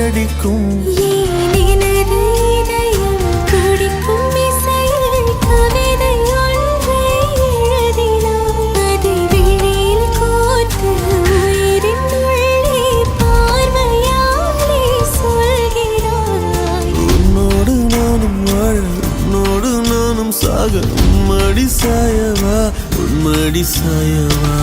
அடிக்கும். உன்னோடு நானும் வாழ, உன்னோடு நானும் சாக, உம்மடி சாயவா, உன்மடி சாயவா.